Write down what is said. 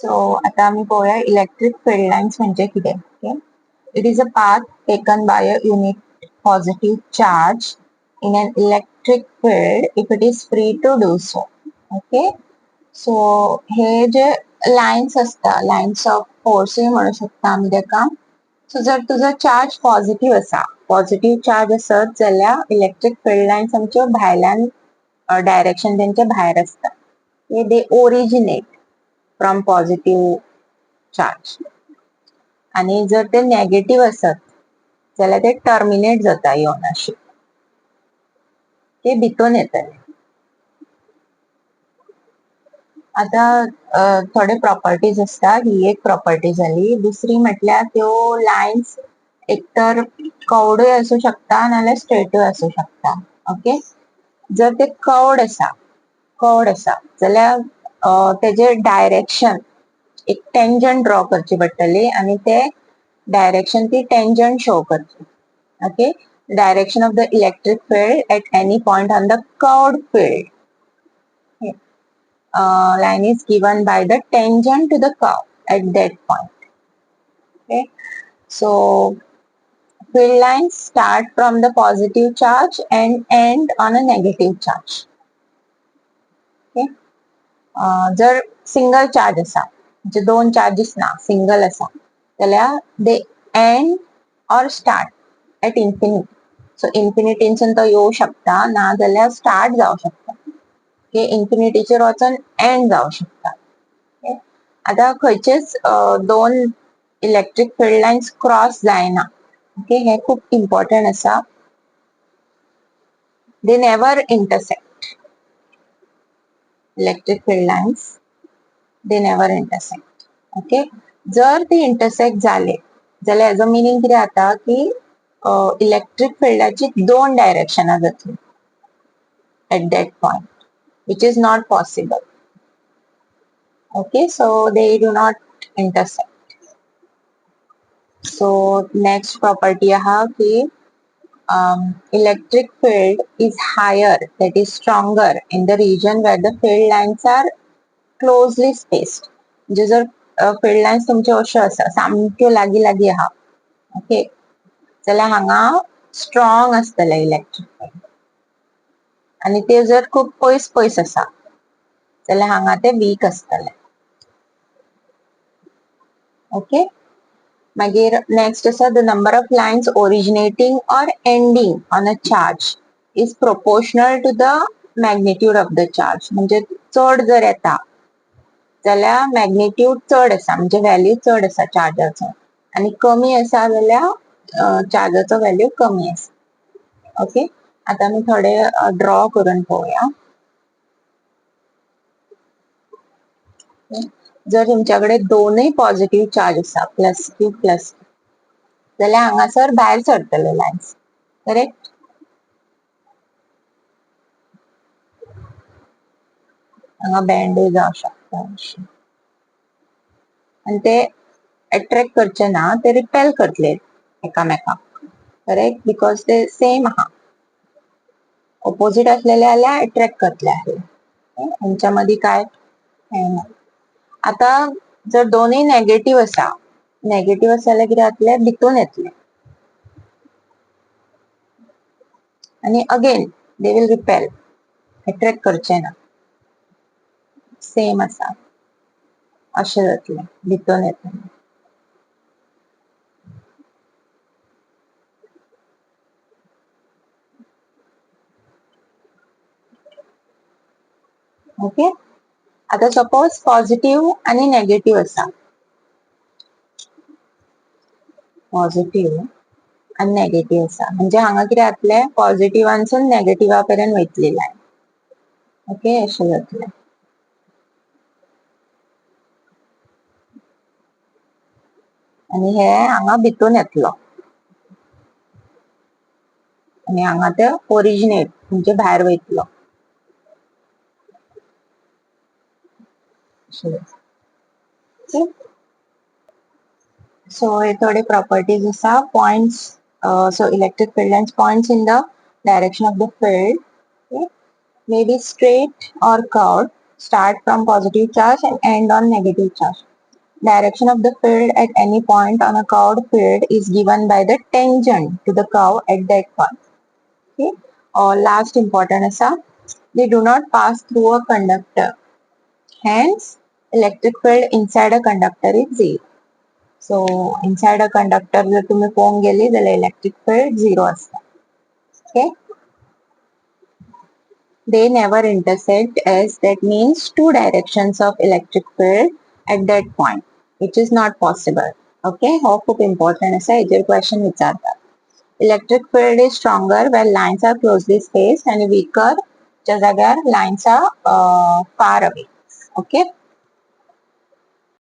So आता आम्ही पाहूया इलेक्ट्रिक फील्ड लाईन्स म्हणजे किती. Okay, it is a path taken by a unit positive charge in an electric field if it is free to do so. Okay, so हे जे lines असतात, lines of force म्हणू शकता आम्ही तेका. So जर तुझा चार्ज पॉझिटिव्ह असा, पॉझिटिव्ह चार्ज असत जाल्यार इलेक्ट्रिक फील्ड लाईन्स आमच्यो भायल्यान डायरेक्शन त्यांच्या भायर असता. They originate from positive charge. आणि जर ते नेगेटिव्ह असत जाल्यार ते टर्मिनेट जाता येवन अशी, ते भितून येतले. आता थोडे प्रॉपर्टीज असतात, ही एक प्रॉपर्टी झाली. दुसरी म्हटल्यार त्यो लाईन्स एकतर कर्वडूय असू शकता नाल्यार स्ट्रेटूय असू शकता. ओके, जर ते कर्वड असा जाल्यार तेजे डायरेक्शन एक टेंजंट ड्रॉ करची पडटली आणि ते डायरेक्शन ती टेंजंट शो करची. Okay, direction of the electric field at any point on the curved field line is given by the tangent to the curve at that point. Okay, so field lines start from the positive charge and end on a negative charge. Okay, जर single charge असा म्हणजे दोन charges ना, single असा जाल्यार दे end और start at infinity. So इन्फिनिटीसून तो येऊ शकता ना जाल्यार स्टार्ट जाऊ शकता. ओके, इन्फिनिटीचेर वचून एंड जाऊ शकता. ओके, आता खंयचेच दोन इलेक्ट्रिक फील्ड लाईन्स क्रॉस जायना. ओके, हे खूप इम्पॉर्टंट असा. They never intersect. Electric field lines they never intersect. Okay, जर ते इंटरसेक्ट झाले जाल्यार हेजो मिनिंग कितें जाता की इलेक्ट्रिक फिल्डाची दोन डायरेक्शनां जातली at that point, which is not possible. Okay, so they do not intersect. So next property aha ki electric field is higher, that is stronger in the region where the field lines are closely spaced. म्हणजे जर field lines तुमचे अशे आसा सामक्यो लागी लागी आहा, okay, जाल्यार हांगा स्ट्रॉंग आसतले इलेक्ट्रिक फील्ड. आणि ते जर खूप पयस पयस आसा जाल्यार हांगा ते वीक आसतले. ओके, मागीर नेक्स्ट आसा the number of lines originating और ending on a charge is proportional to the magnitude of the charge. म्हणजे चड जर येता जाल्यार मॅग्निट्यूड चड आसा म्हणजे व्हॅल्यू चड आसा चार्जाचो, आणि कमी आसा जाल्यार चार्जाचो व्हॅल्यू कमी आसा. ओके, आता आमी थोडे ड्रॉ करून पळोवया. जर तुमच्याकडे दोनही पॉझिटिव्ह चार्ज असा प्लस क्यू प्लस, जाल्यार हांगासर भायर सरतले लायन्स. करेक्ट, हांगा बँडूय जावं शकता आणि ते अट्रॅक्ट करचे ना, ते रिपेल करतले एकामेकाक. करेक्ट, बिकॉज ते सेम आहा. ऑपोजिट असलेले जाल्यार अट्रॅक्ट करतले आहे, यांच्या मध्ये काय ना. आता जर दोन्ही नेगेटिव्ह असा जाल्यार कितें जातले, भितून येतले आणि again they will repel, attract करचे ना, सेम असा अशें जातले, भितून येतले. ओके, आता सपोज पॉझिटिव्ह आणि नेगेटिव्ह असा, पॉझिटिव्ह आणि नेगेटिव्ह असा म्हणजे हांगा कितें जातले, पॉझिटिव्हानसून नेगेटिव्हा पर्यंत वयतली लायन. ओके, अशें जातले. आणि हे हांगा भितून येतलो आणि हांगा ते ओरिजिनेट म्हणजे भायर वयतलो. सो हे थोडे प्रॉपर्टीज आसा. Points, so electric field lines points in the direction of the field, okay, may be straight or curved, start from positive charge and end on negative charge. Direction of the field at any point on a curved field is given by the tangent to the curve at that point. Okay. Or last important is they do not pass through a conductor. Hence, electric field inside a conductor is zero. So inside a conductor जर तुम्ही पळोवंक गेली जाल्यार electric field zero असता. Okay. They never intersect, as that means two directions of electric field at that point, which is not possible. Okay, हो खूप important असा हेजेर question विचारतात. Electric field is stronger when lines are closely spaced and weaker च्या जाग्यार lines are far away. Okay.